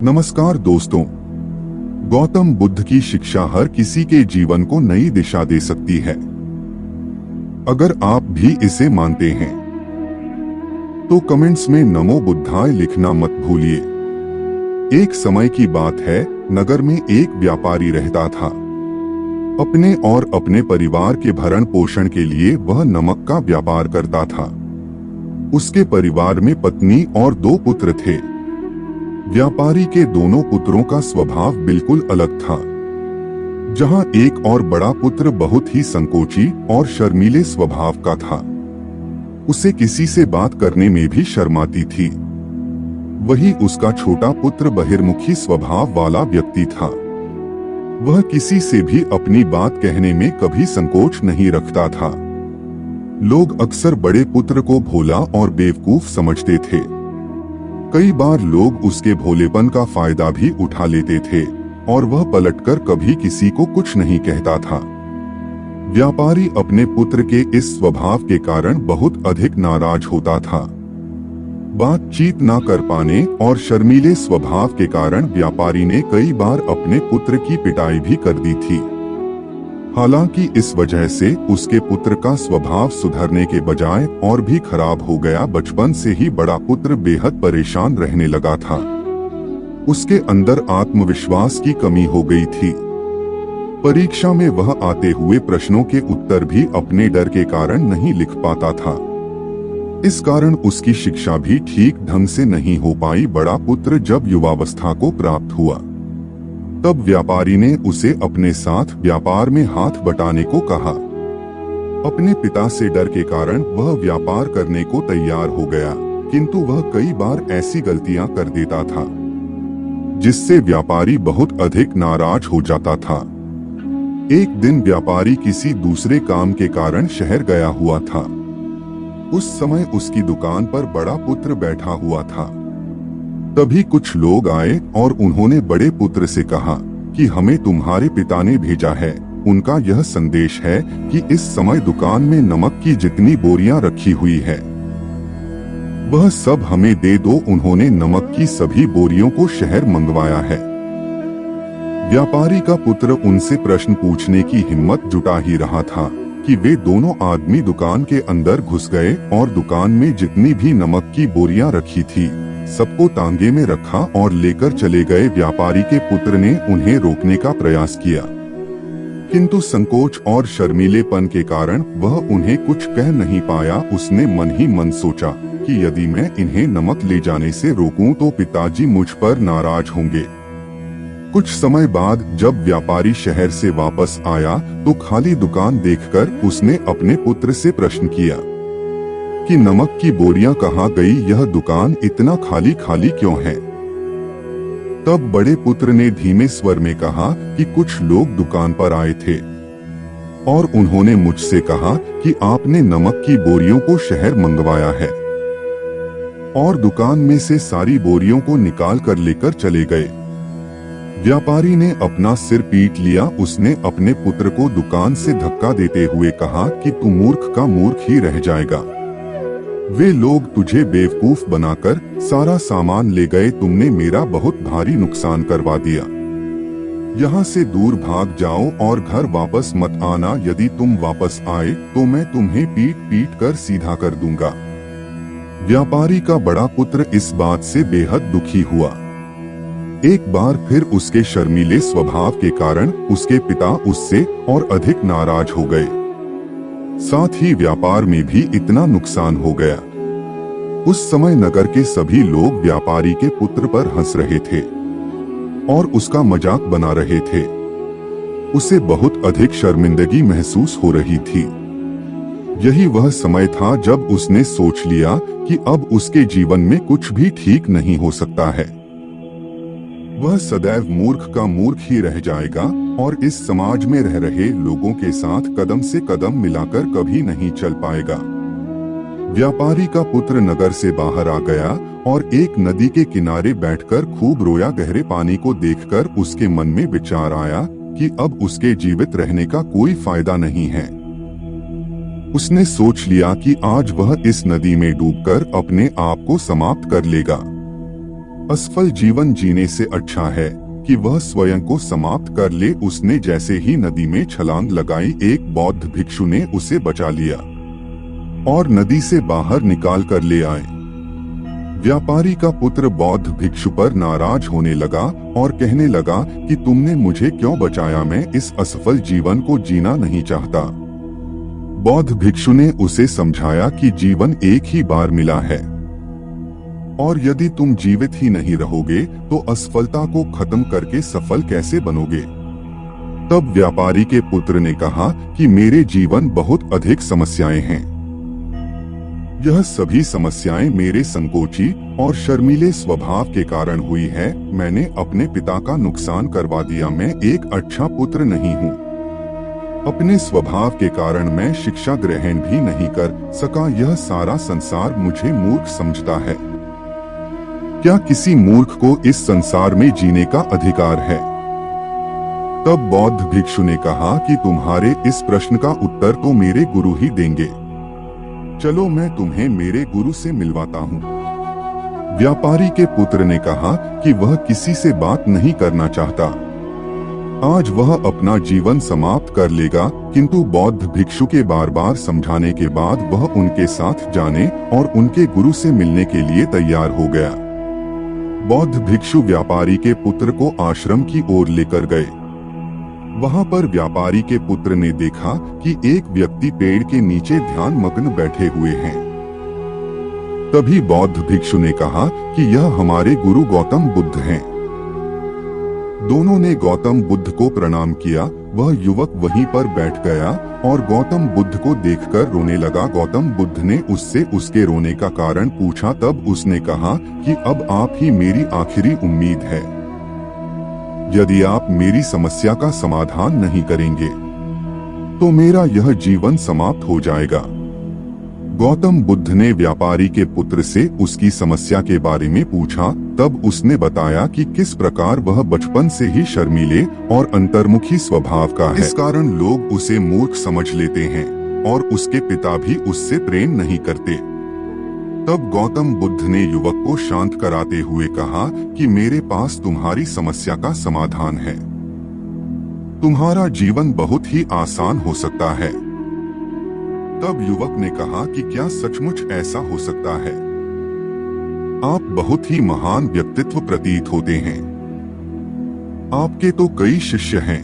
नमस्कार दोस्तों। गौतम बुद्ध की शिक्षा हर किसी के जीवन को नई दिशा दे सकती है। अगर आप भी इसे मानते हैं तो कमेंट्स में नमो बुद्धाय लिखना मत भूलिए। एक समय की बात है, नगर में एक व्यापारी रहता था। अपने और अपने परिवार के भरण पोषण के लिए वह नमक का व्यापार करता था। उसके परिवार में पत्नी और 2 पुत्र थे। व्यापारी के दोनों पुत्रों का स्वभाव बिल्कुल अलग था। जहां एक और बड़ा पुत्र बहुत ही संकोची और शर्मीले स्वभाव का था। उसे किसी से बात करने में भी शर्माती थी। वही उसका छोटा पुत्र बहिर्मुखी स्वभाव वाला व्यक्ति था। वह किसी से भी अपनी बात कहने में कभी संकोच नहीं रखता था। लोग अक्सर बड़े पुत्र को भोला और बेवकूफ समझते थे। कई बार लोग उसके भोलेपन का फायदा भी उठा लेते थे और वह पलटकर कभी किसी को कुछ नहीं कहता था। व्यापारी अपने पुत्र के इस स्वभाव के कारण बहुत अधिक नाराज होता था। बातचीत न कर पाने और शर्मीले स्वभाव के कारण व्यापारी ने कई बार अपने पुत्र की पिटाई भी कर दी थी। हालांकि इस वजह से उसके पुत्र का स्वभाव सुधरने के बजाय और भी खराब हो गया। बचपन से ही बड़ा पुत्र बेहद परेशान रहने लगा था। उसके अंदर आत्मविश्वास की कमी हो गई थी। परीक्षा में वह आते हुए प्रश्नों के उत्तर भी अपने डर के कारण नहीं लिख पाता था। इस कारण उसकी शिक्षा भी ठीक ढंग से नहीं हो पाई। बड़ा पुत्र जब युवावस्था को प्राप्त हुआ तब व्यापारी ने उसे अपने साथ व्यापार में हाथ बटाने को कहा। अपने पिता से डर के कारण वह व्यापार करने को तैयार हो गया, किंतु वह कई बार ऐसी गलतियां कर देता था जिससे व्यापारी बहुत अधिक नाराज हो जाता था। एक दिन व्यापारी किसी दूसरे काम के कारण शहर गया हुआ था। उस समय उसकी दुकान पर बड़ा पुत्र बैठा हुआ था। तभी कुछ लोग आए और उन्होंने बड़े पुत्र से कहा कि हमें तुम्हारे पिता ने भेजा है। उनका यह संदेश है कि इस समय दुकान में नमक की जितनी बोरियां रखी हुई है वह सब हमें दे दो। उन्होंने नमक की सभी बोरियों को शहर मंगवाया है। व्यापारी का पुत्र उनसे प्रश्न पूछने की हिम्मत जुटा ही रहा था कि वे दोनों आदमी दुकान के अंदर घुस गए और दुकान में जितनी भी नमक की बोरियां रखी थी सबको तांगे में रखा और लेकर चले गए। व्यापारी के पुत्र ने उन्हें रोकने का प्रयास किया, किंतु संकोच और शर्मीलेपन के कारण वह उन्हें कुछ कह नहीं पाया। उसने मन ही मन सोचा कि यदि मैं इन्हें नमक ले जाने से रोकूं तो पिताजी मुझ पर नाराज होंगे। कुछ समय बाद जब व्यापारी शहर से वापस आया तो खाली दुकान देखकर उसने अपने पुत्र से प्रश्न किया कि नमक की बोरियां कहाँ गई? यह दुकान इतना खाली खाली क्यों है? तब बड़े पुत्र ने धीमे स्वर में कहा कि कुछ लोग दुकान पर आए थे और उन्होंने मुझसे कहा कि आपने नमक की बोरियों को शहर मंगवाया है, और दुकान में से सारी बोरियों को निकाल कर लेकर चले गए। व्यापारी ने अपना सिर पीट लिया। उसने अपने पुत्र को दुकान से धक्का देते हुए कहा कि तू मूर्ख का मूर्ख ही रह जाएगा। वे लोग तुझे बेवकूफ बनाकर सारा सामान ले गए। तुमने मेरा बहुत भारी नुकसान करवा दिया। यहाँ से दूर भाग जाओ और घर वापस मत आना। यदि तुम वापस आए तो मैं तुम्हें पीट पीट कर सीधा कर दूंगा। व्यापारी का बड़ा पुत्र इस बात से बेहद दुखी हुआ। एक बार फिर उसके शर्मीले स्वभाव के कारण उसके पिता उससे और अधिक नाराज हो गए। साथ ही व्यापार में भी इतना नुकसान हो गया। उस समय नगर के सभी लोग व्यापारी के पुत्र पर हंस रहे थे और उसका मजाक बना रहे थे। उसे बहुत अधिक शर्मिंदगी महसूस हो रही थी। यही वह समय था जब उसने सोच लिया कि अब उसके जीवन में कुछ भी ठीक नहीं हो सकता है। वह सदैव मूर्ख का मूर्ख ही रह जाएगा और इस समाज में रह रहे लोगों के साथ कदम से कदम मिलाकर कभी नहीं चल पाएगा। व्यापारी का पुत्र नगर से बाहर आ गया और एक नदी के किनारे बैठकर खूब रोया। गहरे पानी को देखकर उसके मन में विचार आया कि अब उसके जीवित रहने का कोई फायदा नहीं है। उसने सोच लिया कि आज वह इस नदी में डूबकर अपने आप को समाप्त कर लेगा। असफल जीवन जीने से अच्छा है कि वह स्वयं को समाप्त कर ले। उसने जैसे ही नदी में छलांग लगाई, एक बौद्ध भिक्षु ने उसे बचा लिया और नदी से बाहर निकाल कर ले आए। व्यापारी का पुत्र बौद्ध भिक्षु पर नाराज होने लगा और कहने लगा कि तुमने मुझे क्यों बचाया, मैं इस असफल जीवन को जीना नहीं चाहता। बौद्ध भिक्षु ने उसे समझाया कि जीवन एक ही बार मिला है और यदि तुम जीवित ही नहीं रहोगे तो असफलता को खत्म करके सफल कैसे बनोगे। तब व्यापारी के पुत्र ने कहा कि मेरे जीवन बहुत अधिक समस्याएं हैं। यह सभी समस्याएं मेरे संकोची और शर्मीले स्वभाव के कारण हुई है। मैंने अपने पिता का नुकसान करवा दिया। मैं एक अच्छा पुत्र नहीं हूँ। अपने स्वभाव के कारण मैं शिक्षा ग्रहण भी नहीं कर सका। यह सारा संसार मुझे मूर्ख समझता है। क्या किसी मूर्ख को इस संसार में जीने का अधिकार है? तब बौद्ध भिक्षु ने कहा कि तुम्हारे इस प्रश्न का उत्तर तो मेरे गुरु ही देंगे। चलो मैं तुम्हें मेरे गुरु से मिलवाता हूँ। व्यापारी के पुत्र ने कहा कि वह किसी से बात नहीं करना चाहता। आज वह अपना जीवन समाप्त कर लेगा, किंतु बौद्ध भिक्षु के बार बार समझाने के बाद वह उनके साथ जाने और उनके गुरु से मिलने के लिए तैयार हो गया। बौद्ध भिक्षु व्यापारी के पुत्र को आश्रम की ओर लेकर गए। वहां पर व्यापारी के पुत्र ने देखा कि एक व्यक्ति पेड़ के नीचे ध्यान मग्न बैठे हुए हैं। तभी बौद्ध भिक्षु ने कहा कि यह हमारे गुरु गौतम बुद्ध हैं। दोनों ने गौतम बुद्ध को प्रणाम किया। वह युवक वहीं पर बैठ गया और गौतम बुद्ध को देखकर रोने लगा। गौतम बुद्ध ने उससे उसके रोने का कारण पूछा। तब उसने कहा कि अब आप ही मेरी आखिरी उम्मीद है। यदि आप मेरी समस्या का समाधान नहीं करेंगे तो मेरा यह जीवन समाप्त हो जाएगा। गौतम बुद्ध ने व्यापारी के पुत्र से उसकी समस्या के बारे में पूछा। तब उसने बताया कि किस प्रकार वह बचपन से ही शर्मीले और अंतर्मुखी स्वभाव का है। इस कारण लोग उसे मूर्ख समझ लेते हैं और उसके पिता भी उससे प्रेम नहीं करते। तब गौतम बुद्ध ने युवक को शांत कराते हुए कहा कि मेरे पास तुम्हारी समस्या का समाधान है। तुम्हारा जीवन बहुत ही आसान हो सकता है। तब युवक ने कहा कि क्या सचमुच ऐसा हो सकता है? आप बहुत ही महान व्यक्तित्व प्रतीत होते हैं। आपके तो कई शिष्य हैं।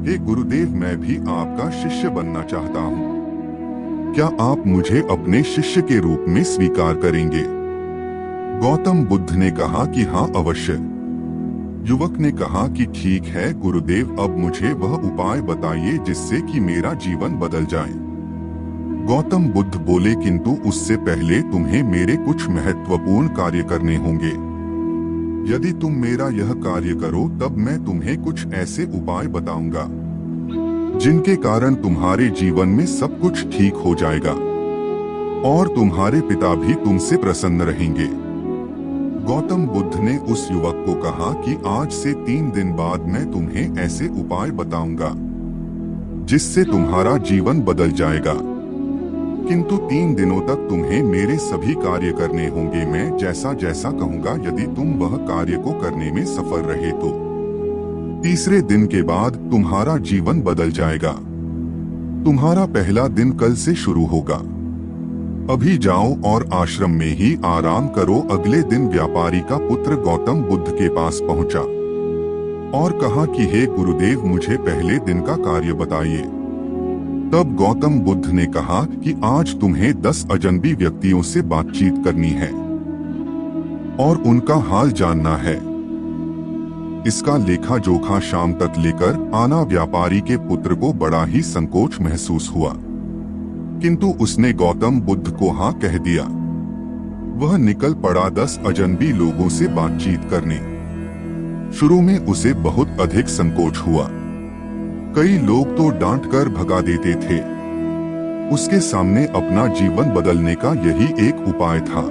हे गुरुदेव, मैं भी आपका शिष्य बनना चाहता हूँ। क्या आप मुझे अपने शिष्य के रूप में स्वीकार करेंगे? गौतम बुद्ध ने कहा कि हाँ, अवश्य। युवक ने कहा कि ठीक है गुरुदेव, अब मुझे वह उपाय बताइए जिससे कि मेरा जीवन बदल जाए। गौतम बुद्ध बोले, किंतु उससे पहले तुम्हें मेरे कुछ महत्वपूर्ण कार्य करने होंगे। यदि तुम मेरा यह कार्य करो तब मैं तुम्हें कुछ ऐसे उपाय बताऊंगा जिनके कारण तुम्हारे जीवन में सब कुछ ठीक हो जाएगा और तुम्हारे पिता भी तुमसे प्रसन्न रहेंगे। गौतम बुद्ध ने उस युवक को कहा कि आज से 3 दिन बाद मैं तुम्हें ऐसे उपाय बताऊंगा जिससे तुम्हारा जीवन बदल जाएगा, किंतु 3 दिनों तक तुम्हें मेरे सभी कार्य करने होंगे। मैं जैसा जैसा कहूंगा, यदि तुम वह कार्य को करने में सफल रहे तो तीसरे दिन के बाद तुम्हारा जीवन बदल जाएगा। तुम्हारा पहला दिन कल से शुरू होगा। अभी जाओ और आश्रम में ही आराम करो। अगले दिन व्यापारी का पुत्र गौतम बुद्ध के पास पहुंचा और कहा कि हे गुरुदेव, मुझे पहले दिन का कार्य बताइए। तब गौतम बुद्ध ने कहा कि आज तुम्हें 10 अजनबी व्यक्तियों से बातचीत करनी है और उनका हाल जानना है। इसका लेखा जोखा शाम तक लेकर आना। व्यापारी के पुत्र को बड़ा ही संकोच महसूस हुआ, किंतु उसने गौतम बुद्ध को हाँ कह दिया। वह निकल पड़ा 10 अजनबी लोगों से बातचीत करने। शुरू में उसे बहुत अधिक संकोच हुआ। कई लोग तो डांट कर भगा देते थे। उसके सामने अपना जीवन बदलने का यही एक उपाय था।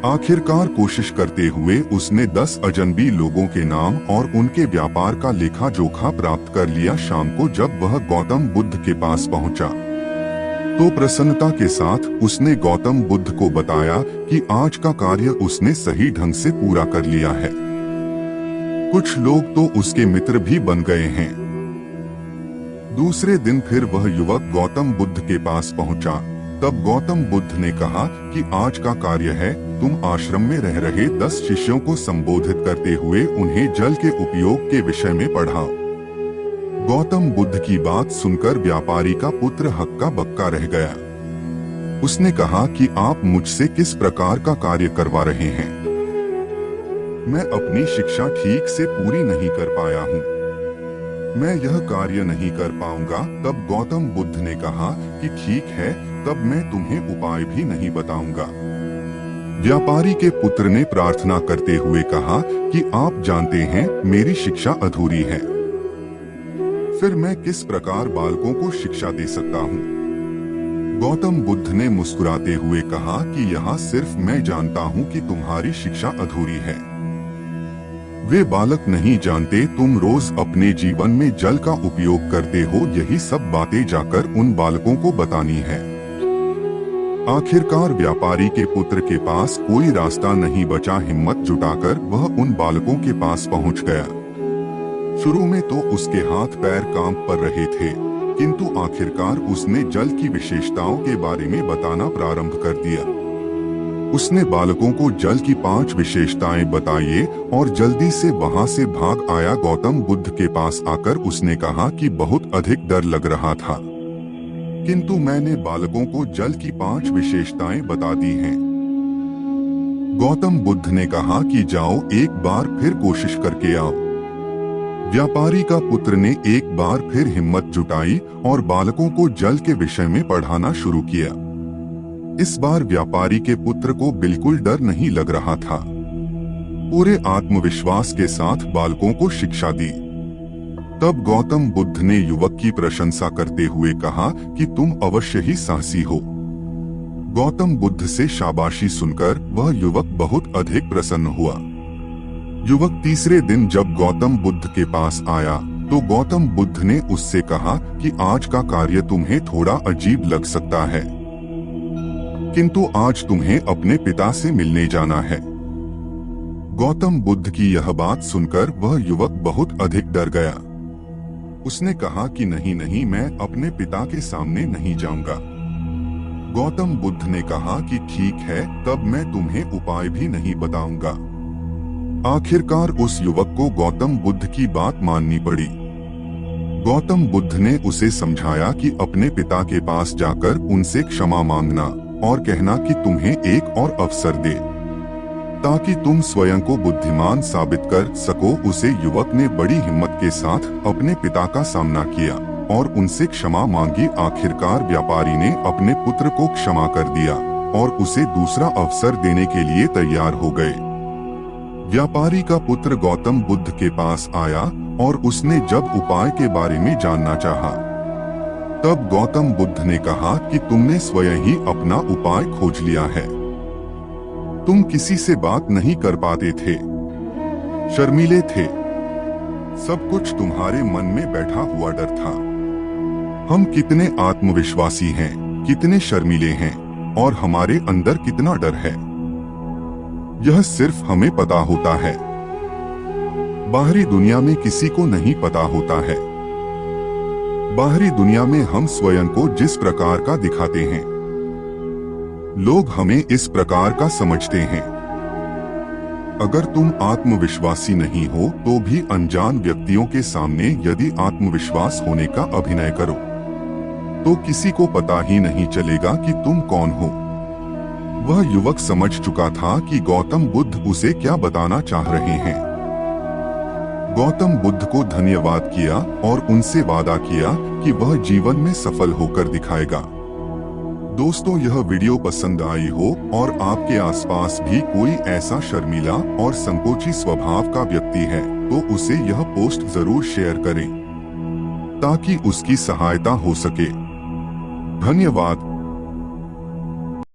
आखिरकार कोशिश करते हुए उसने 10 अजनबी लोगों के नाम और उनके व्यापार का लेखा जोखा प्राप्त कर लिया। शाम को जब वह गौतम बुद्ध के पास पहुंचा तो प्रसन्नता के साथ उसने गौतम बुद्ध को बताया कि आज का कार्य उसने सही ढंग से पूरा कर लिया है। कुछ लोग तो उसके मित्र भी बन गए हैं। दूसरे दिन फिर वह युवक गौतम बुद्ध के पास पहुंचा। तब गौतम बुद्ध ने कहा कि आज का कार्य है, तुम आश्रम में रह रहे 10 शिष्यों को संबोधित करते हुए उन्हें जल के उपयोग के विषय में पढ़ाओ। गौतम बुद्ध की बात सुनकर व्यापारी का पुत्र हक्का बक्का रह गया। उसने कहा कि आप मुझसे किस प्रकार का कार्य करवा रहे हैं? मैं अपनी शिक्षा ठीक से पूरी नहीं कर पाया हूँ, मैं यह कार्य नहीं कर पाऊंगा। तब गौतम बुद्ध ने कहा कि ठीक है, तब मैं तुम्हें उपाय भी नहीं बताऊंगा। व्यापारी के पुत्र ने प्रार्थना करते हुए कहा कि आप जानते हैं मेरी शिक्षा अधूरी है, फिर मैं किस प्रकार बालकों को शिक्षा दे सकता हूँ? गौतम बुद्ध ने मुस्कुराते हुए कहा कि यहाँ सिर्फ मैं जानता हूँ कि तुम्हारी शिक्षा अधूरी है। वे बालक नहीं जानते तुम रोज अपने जीवन में जल का उपयोग करते हो, यही सब बातें जाकर उन बालकों को बतानी है। आखिरकार व्यापारी के पुत्र के पास कोई रास्ता नहीं बचा। हिम्मत जुटाकर वह उन बालकों के पास पहुंच गया। शुरू में तो उसके हाथ पैर कांप पर रहे थे, किंतु आखिरकार उसने जल की विशेषताओं के बारे में बताना प्रारंभ कर दिया। उसने बालकों को जल की 5 विशेषताएं बताई और जल्दी से वहां से भाग आया। गौतम बुद्ध के पास आकर उसने कहा कि बहुत अधिक डर लग रहा था, किंतु मैंने बालकों को जल की 5 विशेषताएं बता दी हैं। गौतम बुद्ध ने कहा कि जाओ एक बार फिर कोशिश करके आओ। व्यापारी का पुत्र ने एक बार फिर हिम्मत जुटाई और बालकों को जल के विषय में पढ़ाना शुरू किया। इस बार व्यापारी के पुत्र को बिल्कुल डर नहीं लग रहा था। पूरे आत्मविश्वास के साथ बालकों को शिक्षा दी। तब गौतम बुद्ध ने युवक की प्रशंसा करते हुए कहा कि तुम अवश्य ही साहसी हो। गौतम बुद्ध से शाबाशी सुनकर वह युवक बहुत अधिक प्रसन्न हुआ। युवक तीसरे दिन जब गौतम बुद्ध के पास आया तो गौतम बुद्ध ने उससे कहा कि आज का कार्य तुम्हें थोड़ा अजीब लग सकता है, किंतु आज तुम्हें अपने पिता से मिलने जाना है। गौतम बुद्ध की यह बात सुनकर वह युवक बहुत अधिक डर गया। उसने कहा कि नहीं नहीं, मैं अपने पिता के सामने नहीं जाऊंगा। गौतम बुद्ध ने कहा कि ठीक है, तब मैं तुम्हें उपाय भी नहीं बताऊंगा। आखिरकार उस युवक को गौतम बुद्ध की बात माननी पड़ी। गौतम बुद्ध ने उसे समझाया कि अपने पिता के पास जाकर उनसे क्षमा मांगना और कहना कि तुम्हें एक और अवसर दे ताकि तुम स्वयं को बुद्धिमान साबित कर सको। उसे युवक ने बड़ी हिम्मत के साथ अपने पिता का सामना किया और उनसे क्षमा मांगी। आखिरकार व्यापारी ने अपने पुत्र को क्षमा कर दिया और उसे दूसरा अवसर देने के लिए तैयार हो गए। व्यापारी का पुत्र गौतम बुद्ध के पास आया और उसने जब उपाय के बारे में जानना चाहा, तब गौतम बुद्ध ने कहा कि तुमने स्वयं ही अपना उपाय खोज लिया है। तुम किसी से बात नहीं कर पाते थे, शर्मीले थे, सब कुछ तुम्हारे मन में बैठा हुआ डर था। हम कितने आत्मविश्वासी हैं, कितने शर्मीले हैं और हमारे अंदर कितना डर है, यह सिर्फ हमें पता होता है। बाहरी दुनिया में किसी को नहीं पता होता है। बाहरी दुनिया में हम स्वयं को जिस प्रकार का दिखाते हैं, लोग हमें इस प्रकार का समझते हैं। अगर तुम आत्मविश्वासी नहीं हो तो भी अनजान व्यक्तियों के सामने यदि आत्मविश्वास होने का अभिनय करो तो किसी को पता ही नहीं चलेगा कि तुम कौन हो। वह युवक समझ चुका था कि गौतम बुद्ध उसे क्या बताना चाह रहे हैं। गौतम बुद्ध को धन्यवाद किया और उनसे वादा किया कि वह जीवन में सफल होकर दिखाएगा। दोस्तों, यह वीडियो पसंद आई हो और आपके आसपास भी कोई ऐसा शर्मीला और संकोची स्वभाव का व्यक्ति है तो उसे यह पोस्ट जरूर शेयर करें ताकि उसकी सहायता हो सके। धन्यवाद।